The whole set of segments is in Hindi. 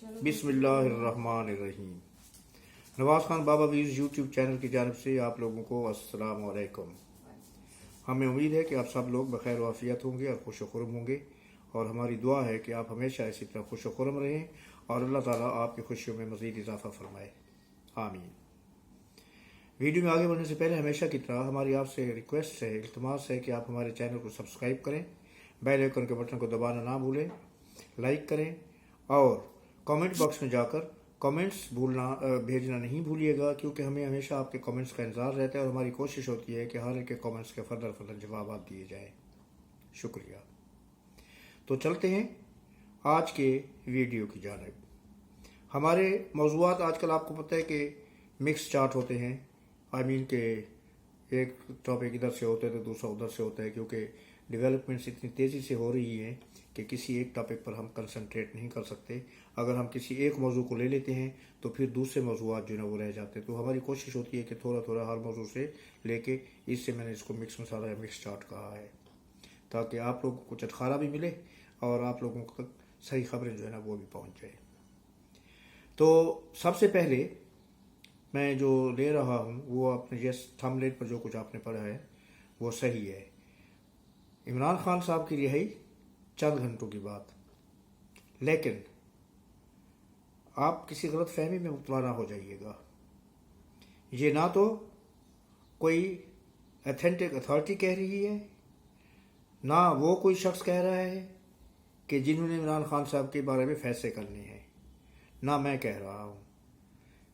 बिस्मिल्लाहिर्रहमानिर्रहीम। नवाज़ खान बाबा वीज़ यूट्यूब चैनल की जानिब से आप लोगों को अस्सलाम वालेकुम। हमें उम्मीद है कि आप सब लोग बखैर वाफ़ियत होंगे और खुश खुरम होंगे, और हमारी दुआ है कि आप हमेशा इसी तरह खुश खुरम रहें और अल्लाह ताला आपकी खुशियों में मज़ीद इजाफ़ा फरमाए, आमीन। वीडियो में आगे बढ़ने से पहले हमेशा की तरह हमारी आपसे रिक्वेस्ट है, इल्तिमास है कि आप हमारे चैनल को सब्सक्राइब करें, बेल आइकन के बटन को दबाना ना भूलें, लाइक करें और कमेंट बॉक्स में जाकर कमेंट्स भेजना नहीं भूलिएगा, क्योंकि हमें हमेशा आपके कमेंट्स का इंतज़ार रहता है और हमारी कोशिश होती है कि हर एक के कमेंट्स के फर्दर जवाब दिए जाएँ। शुक्रिया। तो चलते हैं आज के वीडियो की जानिब। हमारे मौज़ूआत आजकल आपको पता है कि मिक्स चार्ट होते हैं। आई मीन के एक टॉपिक इधर से होता है तो दूसरा उधर से होता है, क्योंकि डेवलपमेंट्स इतनी तेज़ी से हो रही हैं कि किसी एक टॉपिक पर हम कंसंट्रेट नहीं कर सकते। अगर हम किसी एक मौजू को ले लेते हैं तो फिर दूसरे मौजूआत जो है वो रह जाते हैं। तो हमारी कोशिश होती है कि थोड़ा थोड़ा हर मौजू से लेके, इससे मैंने इसको मिक्स मसाला या मिक्स चार्ट कहा है, ताकि आप लोगों को चटखारा भी मिले और आप लोगों तक सही खबरें जो है ना वो भी पहुँच जाए। तो सबसे पहले मैं जो ले रहा हूँ वो अपने जिस थंबनेल पर जो कुछ आपने पढ़ा है वो सही है। इमरान खान साहब की रिहाई चंद घंटों की बात, लेकिन आप किसी गलत फहमी में मुब्तला ना हो जाइएगा। ये ना तो कोई अथेंटिक अथॉरिटी कह रही है, ना वो कोई शख्स कह रहा है कि जिन्होंने इमरान खान साहब के बारे में फैसले करने हैं, ना मैं कह रहा हूँ।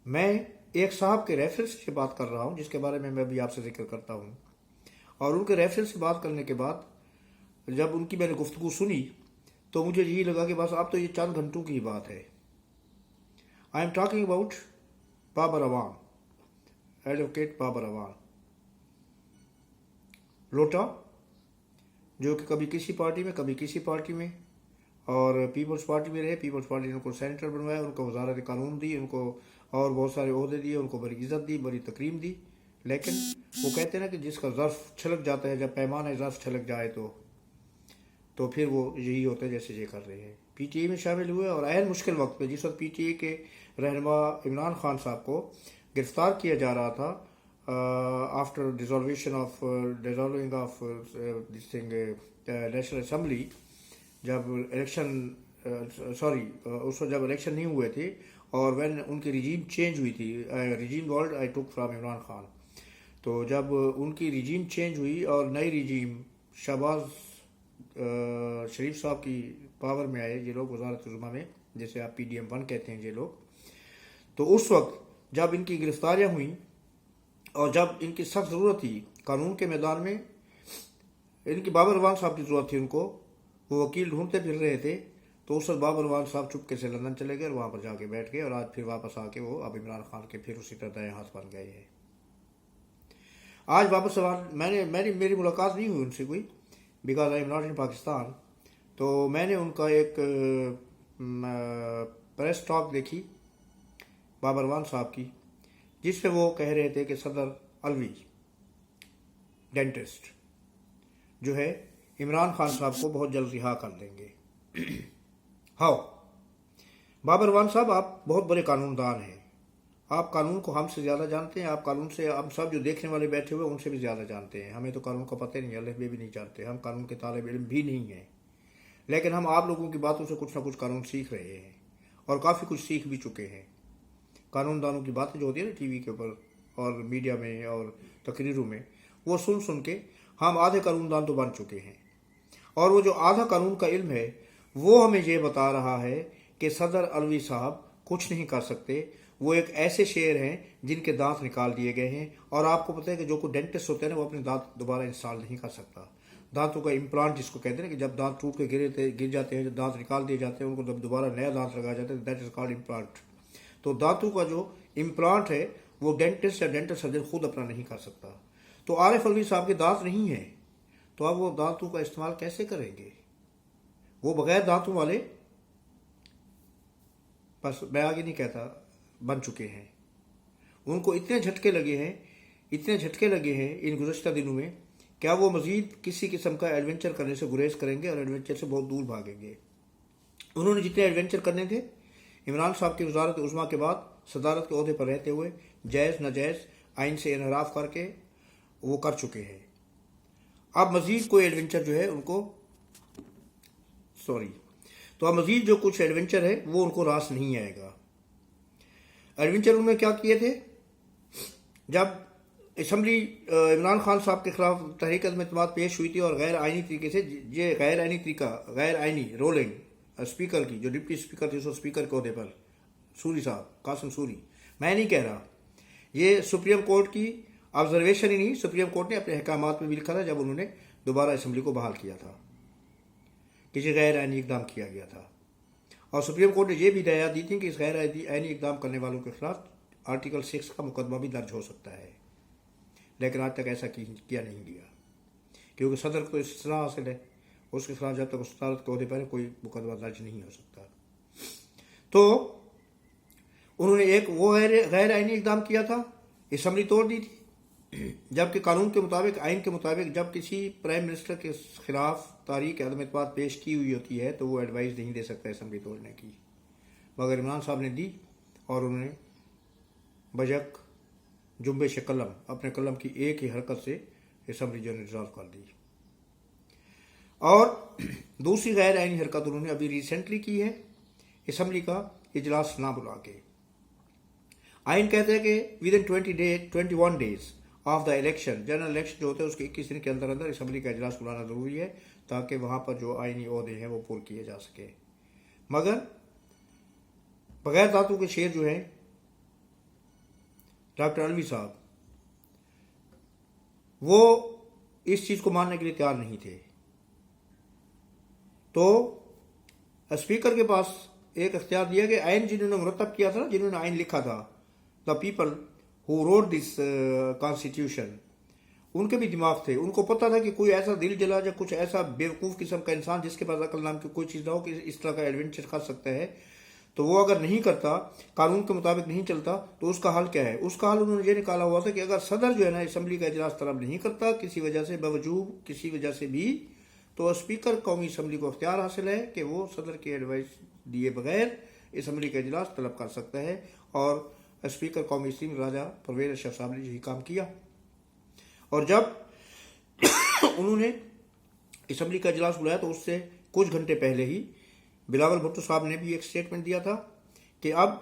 मैं एक साहब के रेफरेंस से बात कर रहा हूँ जिसके बारे में मैं भी आपसे जिक्र करता हूँ, और उनके रेफरेंस से बात करने के बाद जब उनकी मैंने गुफ्तगू सुनी तो मुझे यही लगा कि बस अब तो ये चंद घंटों की बात है। I am talking about Babar Awan, advocate Babar Awan लोटा, जो कि कभी किसी पार्टी में कभी किसी पार्टी में, और पीपल्स पार्टी में रहे। पीपल्स पार्टी ने उनको सेनेटर बनवाया, उनको वजारत कानून दी, उनको और बहुत सारे ओहदे दिए, उनको बड़ी इज्जत दी, बड़ी तकरीम दी। लेकिन वो कहते हैं ना कि जिसका ज़र्फ छलक जाता है, जब पैमाना ज़र्फ छलक जाए तो फिर वो यही होता है जैसे ये कर रहे हैं। पीटीए में शामिल हुए और अहम मुश्किल वक्त पे, जिस वक्त पीटीए के रहनुमा इमरान खान साहब को गिरफ्तार किया जा रहा था after dissolving of this thing national assembly, जब इलेक्शन उस वक्त जब इलेक्शन नहीं हुए थे और व्हेन उनकी रिजीम चेंज हुई थी, regime world I took from Imran Khan. तो जब उनकी रिजीम चेंज हुई और नई रिजीम शहबाज शरीफ साहब की पावर में आए ये लोग, वज़ारत-उज़्मा में, जैसे आप PDM-1 कहते हैं ये लोग, तो उस वक्त जब इनकी गिरफ्तारियां हुई और जब इनकी सख्त ज़रूरत थी कानून के मैदान में, इनकी बाबर अवान साहब की ज़रूरत थी उनको, वो वकील ढूंढते फिर रहे थे, तो उस वक्त बाबर अवान साहब चुपके से लंदन चले गए और वहाँ पर जाके बैठ गए, और आज फिर वापस आके वो अब इमरान खान के फिर उसी तरह दाएं हाथ बन गए हैं। आज वापस मेरी मुलाकात नहीं हुई उनसे कोई, because I am not in Pakistan. तो मैंने उनका एक प्रेस टॉक देखी बाबर अवान साहब की, जिसमें वो कह रहे थे कि सदर अलवी डेंटिस्ट जो है इमरान खान साहब को बहुत जल्द रिहा कर देंगे। हाँ बाबर अवान साहब, आप बहुत बड़े कानूनदान हैं, आप कानून को हमसे ज़्यादा जानते हैं, आप कानून से हम सब जो देखने वाले बैठे हुए उनसे भी ज़्यादा जानते हैं। हमें तो कानून का पता ही नहीं, अल्लाह भी नहीं जानते, हम कानून के तालिब इल्म भी नहीं हैं, लेकिन हम आप लोगों की बातों से कुछ ना कुछ कानून सीख रहे हैं और काफ़ी कुछ सीख भी चुके हैं। कानूनदानों की बातें जो होती है ना टीवी के ऊपर और मीडिया में और तकरीरों में, वो सुन सुन के हम आधे कानूनदान तो बन चुके हैं, और वो जो आधा कानून का इल्म है वो हमें ये बता रहा है कि सदर अलवी साहब कुछ नहीं कर सकते। वो एक ऐसे शेर हैं जिनके दांत निकाल दिए गए हैं, और आपको पता है कि जो कोई डेंटिस्ट होते हैं ना वो अपने दांत दोबारा इंस्टॉल नहीं कर सकता। दांतों का इम्प्लांट जिसको कहते हैं ना, कि जब दांत टूट के गिर जाते हैं, जब दांत निकाल दिए जाते हैं, उनको जब दोबारा नया दांत लगाया जाता है, दैट इज कॉल्ड इम्प्लांट। तो दांतों का जो इम्प्लांट है वो डेंटिस्ट या डेंटल सर्जन खुद अपना नहीं कर सकता। तो आरिफ अलवी साहब के दांत नहीं है, तो अब वो दांतों का इस्तेमाल कैसे करेंगे? वो बगैर दांतों वाले, बस मैं आगे नहीं कहता, बन चुके हैं। उनको इतने झटके लगे हैं इन गुज़श्ता दिनों में, क्या वो मज़ीद किसी किस्म का एडवेंचर करने से गुरेज करेंगे और एडवेंचर से बहुत दूर भागेंगे। उन्होंने जितने एडवेंचर करने थे इमरान साहब की वजारत उज़्मा के बाद सदारत के ओहदे पर रहते हुए जायज़ नाजायज़ आइन से इनहराफ करके वो कर चुके हैं। अब मज़ीद कोई एडवेंचर जो है उनको तो अब मज़ीद जो कुछ एडवेंचर है वो उनको रास नहीं आएगा। एडवेंचर उन्होंने क्या किए थे, जब असम्बली इमरान खान साहब के खिलाफ तहरीक अदम एतमाद पेश हुई थी और गैर आइनी तरीके से ये गैर आइनी रोलिंग स्पीकर की, जो डिप्टी स्पीकर थे उस स्पीकर के अहदे पर सूरी साहब, कासिम सूरी, मैं नहीं कह रहा, ये सुप्रीम कोर्ट की ऑब्जर्वेशन ही नहीं, सुप्रीम कोर्ट ने अपने अहकामात में भी लिखा था जब उन्होंने दोबारा असम्बली को बहाल किया था कि ये गैर आइनी इकदाम किया गया था। और सुप्रीम कोर्ट ने यह भी हिदायत दी थी कि इस गैर आइनी इकदाम करने वालों के खिलाफ आर्टिकल 6 का मुकदमा भी दर्ज हो सकता है, लेकिन आज तक ऐसा किया नहीं गया, क्योंकि सदर को इस्तिस्ना हासिल है, उसके खिलाफ जब तक सदारत के ओहदे पर कोई मुकदमा दर्ज नहीं हो सकता। तो उन्होंने एक वो गैर आइनी इकदाम किया था, असम्बली तोड़ दी थी, जबकि कानून के मुताबिक, आइन के मुताबिक जब किसी प्राइम मिनिस्टर के खिलाफ तारीख अदम एतमाद पेश की हुई होती है तो वो एडवाइस नहीं दे सकता असम्बली तोड़ने की, मगर इमरान साहब ने दी और उन्होंने बजक जुम्बे से कलम, अपने कलम की एक ही हरकत से असम्बली जो रिजॉल्व कर दी। और दूसरी गैर आइनी हरकत उन्होंने अभी रिसेंटली की है, असम्बली का इजलास ना बुला के। आइन कहते हैं कि with in 21 days of the election, general election जो होते हैं उसके 21 दिन के अंदर अंदर असम्बली का इजलास बुलाना जरूरी है, ताकि वहां पर जो आइनी ओहदे हैं वो पूरे किए जा सके। मगर बगैर दातू के शेर जो हैं डॉक्टर अलवी साहब, वो इस चीज को मानने के लिए तैयार नहीं थे। तो स्पीकर के पास एक अख्तियार दिया कि आइन जिन्होंने मुरतब किया था, जिन्होंने आइन लिखा था, the people who wrote this constitution, उनके भी दिमाग थे, उनको पता था कि कोई ऐसा दिल जला या कुछ ऐसा बेवकूफ़ किस्म का इंसान जिसके पास अकल नाम की कोई चीज़ ना हो कि इस तरह का एडवेंचर कर सकता है, तो वो अगर नहीं करता, कानून के मुताबिक नहीं चलता, तो उसका हल क्या है। उसका हल उन्होंने ये निकाला हुआ था कि अगर सदर जो है ना असम्बली का इजलास तलब नहीं करता किसी वजह से, बावजूद किसी वजह से भी, तो स्पीकर कौमी असम्बली को अख्तियार हासिल है कि वो सदर की एडवाइस दिए बगैर असम्बली का इजलास तलब कर सकता है। और स्पीकर कौमी असम्बली राजा परवेज अशरफ साहब ने यही काम किया। और जब उन्होंने असम्बली का इजलास बुलाया तो उससे कुछ घंटे पहले ही बिलावल भुट्टो साहब ने भी एक स्टेटमेंट दिया था कि अब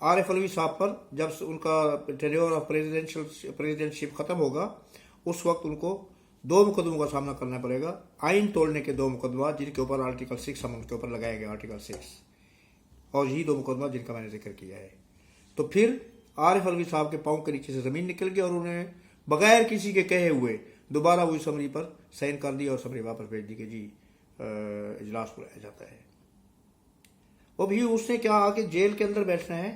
आरिफ अलवी साहब पर जब उनका टेन्योर ऑफ प्रेसिडेंटशिप खत्म होगा, उस वक्त उनको 2 मुकदमों का सामना करना पड़ेगा, आइन तोड़ने के 2 मुकदमा जिनके ऊपर आर्टिकल 6 हम उनके ऊपर लगाए गए, आर्टिकल 6, और यही 2 मुकदमा जिनका मैंने जिक्र किया है। तो फिर आरिफ अलवी साहब के पांव के नीचे से जमीन निकल गई और उन्होंने बगैर किसी के कहे हुए दोबारा वो असम्बली पर साइन कर दी और असम्बली वापस भेज दी कि जी इजलास बुलाया जाता है। और भी उसने क्या आके जेल के अंदर बैठना है,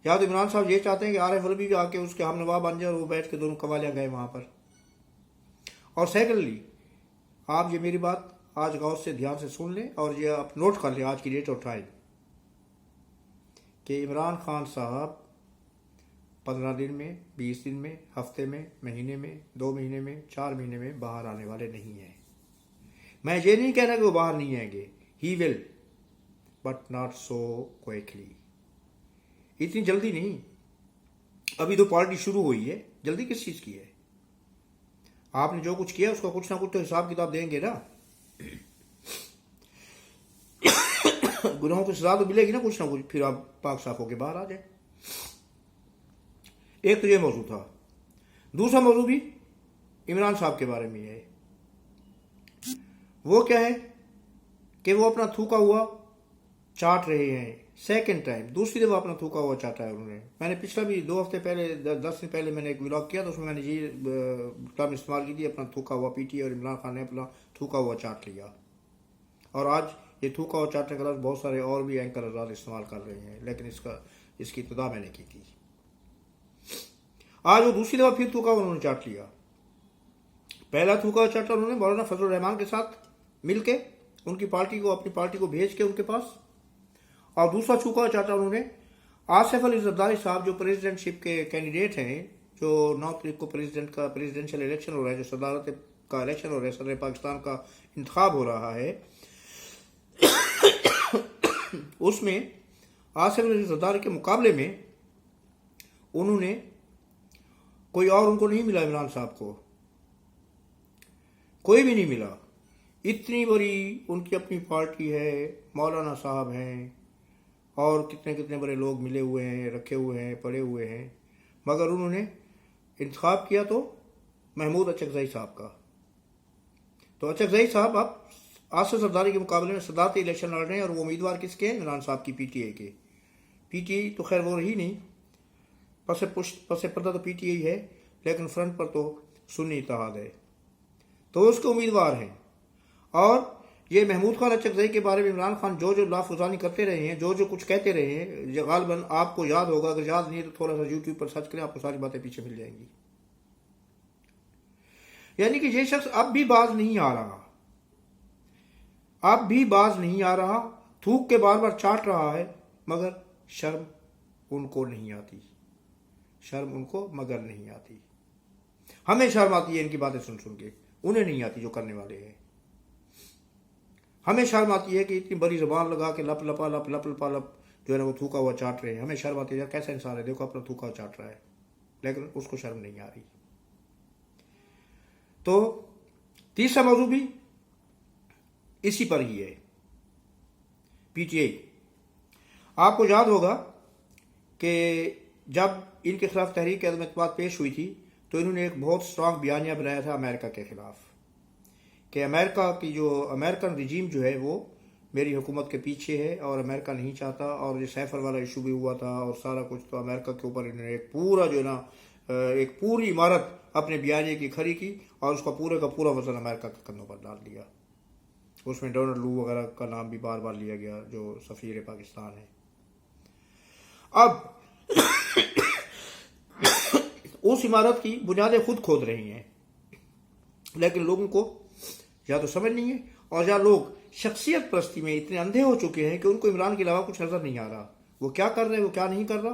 या तो इमरान साहब ये चाहते हैं कि आरिफ अलवी भी आके उसके हम नवाब बन जाए और वो बैठ के दोनों कवालियां गए वहां पर। और सेकेंडली, आप ये मेरी बात आज गौर से ध्यान से सुन लें और ये आप नोट कर लें, आज की डेट और टाइम, कि इमरान खान साहब 15 दिन में, 20 दिन में, हफ्ते में, महीने में, 2 महीने में, 4 महीने में बाहर आने वाले नहीं हैं। मैं ये नहीं कह रहा कि वो बाहर नहीं आएंगे, he will, but not so quickly, इतनी जल्दी नहीं। अभी तो पार्टी शुरू हुई है, जल्दी किस चीज की है। आपने जो कुछ किया उसका कुछ ना कुछ तो हिसाब किताब देंगे ना, गुनाहों की सजा तो मिलेगी ना कुछ, फिर आप पाक साफ होकर बाहर आ जाए। एक तो ये मौजू था। दूसरा मौजू भी इमरान साहब के बारे में है। वो क्या है कि वो अपना थूका हुआ चाट रहे हैं सेकंड टाइम, दूसरी दफा अपना थूका हुआ चाटा है उन्होंने। मैंने पिछला भी 2 हफ्ते पहले, 10 दिन पहले मैंने एक व्लॉग किया, तो उसमें मैंने ये टर्म इस्तेमाल की थी, अपना थूका हुआ पीटी, और इमरान खान ने अपना थूका हुआ चाट लिया। और आज ये थूका हुआ चाटने का लफ्ज़ बहुत सारे और भी एंकर आजाद इस्तेमाल कर रहे हैं, लेकिन इसकी इब्तिदा मैंने की थी। आज वो दूसरी दफा फिर थूका उन्होंने चाट लिया। पहला थूका चाटा उन्होंने मौलाना फजलुर रहमान के साथ मिलके उनकी पार्टी को, अपनी पार्टी को भेज के उनके पास, और दूसरा थूका चाटा उन्होंने आसिफ अली जरदारी साहब जो प्रेसिडेंटशिप के कैंडिडेट हैं, जो 9 तारीख को प्रेसिडेंशियल इलेक्शन हो रहा है, जो सदारत का इलेक्शन हो रहा है, सदर पाकिस्तान का इंतखाब हो रहा है, उसमें आसिफ अली जरदारी के मुकाबले में उन्होंने कोई और उनको नहीं मिला, इमरान साहब को कोई भी नहीं मिला। इतनी बड़ी उनकी अपनी पार्टी है, मौलाना साहब हैं और कितने कितने बड़े लोग मिले हुए हैं, रखे हुए हैं, पड़े हुए हैं, मगर उन्होंने इंतखाब किया तो महमूद अचकज़ई साहब का। तो अचकज़ई साहब अब आसिफ जरदारी के मुकाबले में सदारती इलेक्शन लड़ रहे हैं और वो उम्मीदवार किसके हैं? इमरान साहब की पीटीआई के। पीटीआई तो खैर वो रही नहीं, पसे पर्दा तो पीटीआई है, लेकिन फ्रंट पर तो सुन्नी इत्तेहाद है, तो उसके उम्मीदवार हैं। और ये महमूद खान अचकज़ई के बारे में इमरान खान जो जो लाफुजानी करते रहे हैं, जो जो कुछ कहते रहे हैं, जो गालिबन आपको याद होगा, अगर याद नहीं है तो थोड़ा सा यूट्यूब पर सर्च करें, आपको सारी बातें पीछे मिल जाएंगी। यानी कि ये शख्स अब भी बाज नहीं आ रहा, अब भी बाज नहीं आ रहा, थूक के बार बार चाट रहा है, मगर शर्म उनको नहीं आती, शर्म उनको मगर नहीं आती। हमें शर्म आती है इनकी बातें सुन सुन के, उन्हें नहीं आती जो करने वाले हैं। हमें शर्म आती है कि इतनी बड़ी जुबान लगा के लप लपा लप लप लपा लप जो है ना वो थूका हुआ चाट रहे हैं। हमें शर्म आती है, यार कैसा इंसान है, देखो अपना थूका हुआ चाट रहा है, लेकिन उसको शर्म नहीं आ रही। तो तीसरा मौजू भी इसी पर ही है, पीटीआई। आपको याद होगा कि जब इनके खिलाफ तहरीक अदम एतमाद पेश हुई थी तो इन्होंने एक बहुत स्ट्रांग बयानिया बनाया था अमेरिका के खिलाफ कि अमेरिका की जो अमेरिकन रिजीम जो है वो मेरी हुकूमत के पीछे है और अमेरिका नहीं चाहता। और ये सैफर वाला इशू भी हुआ था और सारा कुछ, तो अमेरिका के ऊपर इन्होंने एक पूरा जो है ना एक पूरी इमारत अपने बयानिए की खड़ी की और उसका पूरे का पूरा वजन अमेरिका के कंधों पर डाल दिया। उसमें डोनाल्ड लू वगैरह का नाम भी बार बार लिया गया जो सफ़ीर पाकिस्तान है। अब उस इमारत की बुनियादें खुद खोद रही हैं, लेकिन लोगों को या तो समझ नहीं है और या लोग शख्सियत परस्ती में इतने अंधे हो चुके हैं कि उनको इमरान के अलावा कुछ नजर नहीं आ रहा। वो क्या कर रहे हैं, वो क्या नहीं कर रहा,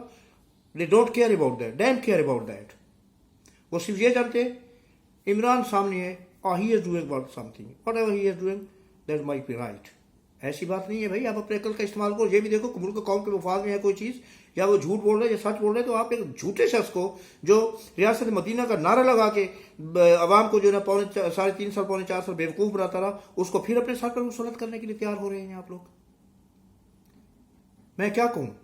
they don't care about that, dam care about that. वो सिर्फ ये जानते हैं इमरान सामने है, he is doing something, what ever he is doing that might be right. ऐसी बात नहीं है भाई, आप अपने अकल का इस्तेमाल करो। ये भी देखो कि मुल्क कौम के मफाद में है कोई चीज़, या वो झूठ बोल रहे हैं या सच बोल रहे हैं, तो आप एक झूठे शख्स को जो रियासत मदीना का नारा लगा के अवाम को जो है ना 3.5 साल 4 साल बेवकूफ़ बनाता रहा, उसको फिर अपने साथ पर मुसलत करने के लिए तैयार हो रहे हैं आप लोग। मैं क्या कहूँ,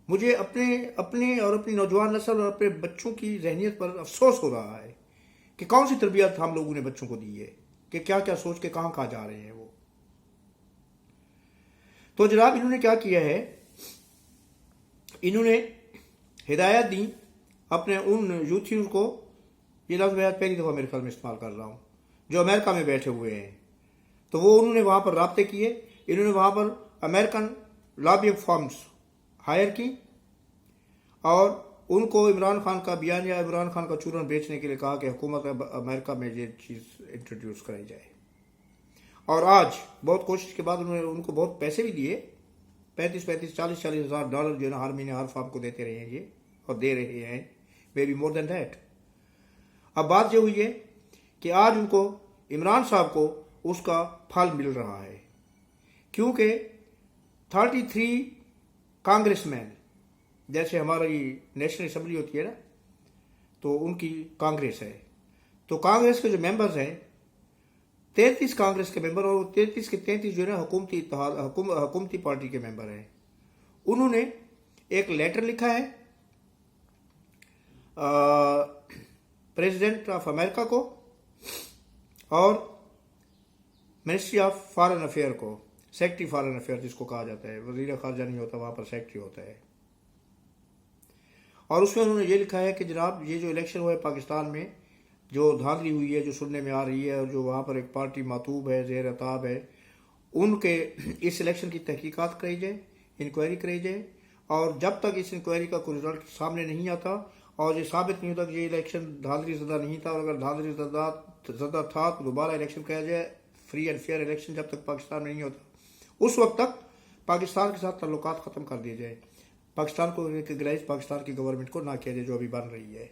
मुझे अपने और अपनी नौजवान नस्ल और अपने बच्चों की जहनीत पर अफसोस हो रहा है कि कौन सी तरबियत हम लोगों ने बच्चों को दी है कि क्या क्या सोच के कहाँ जा रहे हैं वो। तो जनाब इन्होंने क्या किया है, इन्होंने हिदायत दी अपने उन यूथियों को, ये लफ्ज़ मैं पहली दफ़ा मेरे ख्याल में इस्तेमाल कर रहा हूँ, जो अमेरिका में बैठे हुए हैं। तो वो उन्होंने वहाँ पर राब्ते किए, इन्होंने वहाँ पर अमेरिकन लॉबिंग फर्म्स हायर की और उनको इमरान खान का बयान या इमरान खान का चूरन बेचने के लिए कहा कि हुकूमत अमेरिका में ये चीज़ इंट्रोड्यूस कराई जाए। और आज बहुत कोशिश के बाद उन्होंने उनको बहुत पैसे भी दिए, 35 40 हज़ार डॉलर जो है ना हर महीने हर फार्म को देते रहे हैं ये, और दे रहे हैं, may be more than that. अब बात जो हुई है कि आज उनको इमरान साहब को उसका फल मिल रहा है, क्योंकि 33 कांग्रेसमैन, जैसे हमारी नेशनल असम्बली होती है ना, तो उनकी कांग्रेस है, तो कांग्रेस के जो मेंबर्स हैं 33 कांग्रेस के मेंबर और 33 के 33 जो है ना हुकूमती पार्टी के मेंबर हैं। उन्होंने एक लेटर लिखा है प्रेसिडेंट ऑफ अमेरिका को और मिनिस्ट्री ऑफ फॉरेन अफेयर को, सेक्रेटरी फॉरेन अफेयर जिसको कहा जाता है, वजीर खारजा नहीं होता वहाँ पर सेक्रेटरी होता है। और उसमें उन्होंने ये लिखा है कि जनाब ये जो इलेक्शन हुआ है पाकिस्तान में, जो धांधली हुई है, जो सुनने में आ रही है, और जो वहाँ पर एक पार्टी मातूब है, ज़ेर अताब है, उनके इस इलेक्शन की तहकीकात कराई जाए, इंक्वायरी कराई जाए। और जब तक इस इंक्वायरी का कोई रिजल्ट सामने नहीं आता और ये साबित नहीं होता कि ये इलेक्शन धांधली ज़दा नहीं था, और अगर धांधली ज़दा था तो दोबारा इलेक्शन किया जाए, फ्री एंड फेयर इलेक्शन जब तक पाकिस्तान में नहीं होता, उस वक्त तक पाकिस्तान के साथ ताल्लुकात ख़त्म कर दिए जाए, पाकिस्तान को रिकग्नाइज पाकिस्तान की गवर्नमेंट को ना किया जाए जो अभी बन रही है।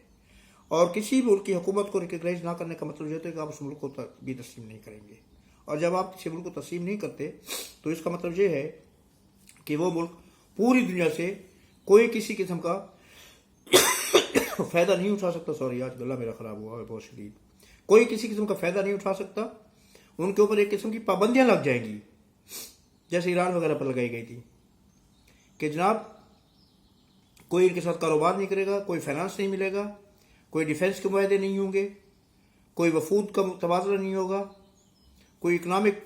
और किसी मुल्क की हुकूमत को रिकग्नाइज ना करने का मतलब ये होता है कि आप उस मुल्क को भी तस्लीम नहीं करेंगे। और जब आप किसी मुल्क को तस्लीम नहीं करते तो इसका मतलब ये है कि वो मुल्क पूरी दुनिया से कोई किसी किस्म का फायदा नहीं उठा सकता। सॉरी, आज गला मेरा खराब हुआ है बहुत शदीद। कोई किसी किस्म का फायदा नहीं उठा सकता। उनके ऊपर एक किस्म की पाबंदियां लग जाएंगी, जैसे ईरान वगैरह पर लगाई गई थी कि जनाब कोई इनके साथ कारोबार नहीं करेगा, कोई फाइनेंस नहीं मिलेगा, कोई डिफेंस के मुआहदे नहीं होंगे, कोई वफूद का तबादला नहीं होगा, कोई इकनॉमिक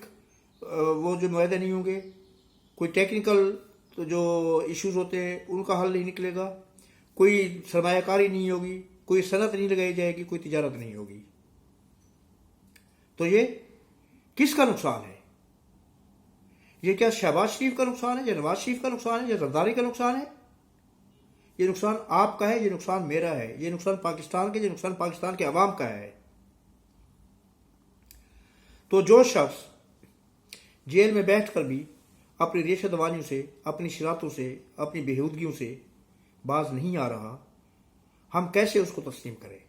वो जो मुआहदे नहीं होंगे, कोई टेक्निकल जो इश्यूज होते हैं उनका हल नहीं निकलेगा, कोई सरमायाकारी नहीं होगी, कोई सनत नहीं लगाई जाएगी, कोई तिजारत नहीं होगी। तो ये किसका नुकसान है? ये क्या शहबाज शरीफ का नुकसान है, या नवाज शरीफ का नुकसान है, या जरदारी का नुकसान है? ये नुकसान आपका है, ये नुकसान मेरा है, ये नुकसान पाकिस्तान के, ये नुकसान पाकिस्तान के अवाम का है। तो जो शख्स जेल में बैठकर भी अपनी रेशा दवानियों से, अपनी शरारतों से, अपनी बेहूदगियों से बाज नहीं आ रहा, हम कैसे उसको तस्लीम करें?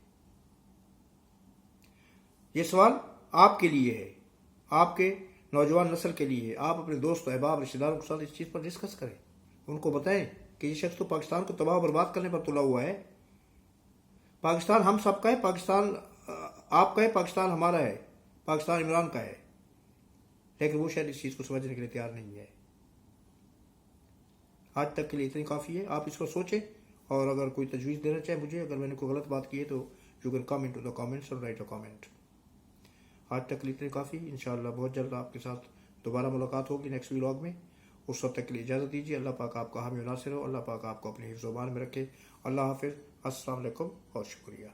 ये सवाल आपके लिए है, आपके नौजवान नस्ल के लिए है। आप अपने दोस्त, अहबाब, रिश्तेदारों के साथ इस चीज़ पर डिस्कस करें। उनको बताएं कि ये शख्स तो पाकिस्तान को तबाह बर्बाद करने पर तुला हुआ है। पाकिस्तान हम सबका है, पाकिस्तान आपका है, पाकिस्तान हमारा है, पाकिस्तान इमरान का है, लेकिन वो शायद इस चीज़ को समझने के लिए तैयार नहीं है। आज तक के लिए इतनी काफ़ी है। आप इस पर सोचें, और अगर कोई तजवीज़ देना चाहे मुझे, अगर मैंने कोई गलत बात की है तो you can come into the comments और राइट अ कॉमेंट। आज तक के लिए इतनी काफ़ी। इंशाअल्लाह बहुत जल्द आपके साथ दोबारा मुलाकात होगी नेक्स्ट व्लॉग में। उस वक्त तक के लिए इजाज़त दीजिए। अल्लाह पाक आपका हामी नासिर हो। अल्लाह पाक आपको अपने हिफ्ज़-ओ-मान में रखे। अल्लाह हाफिज़। अस्सलाम वालेकुम और शुक्रिया।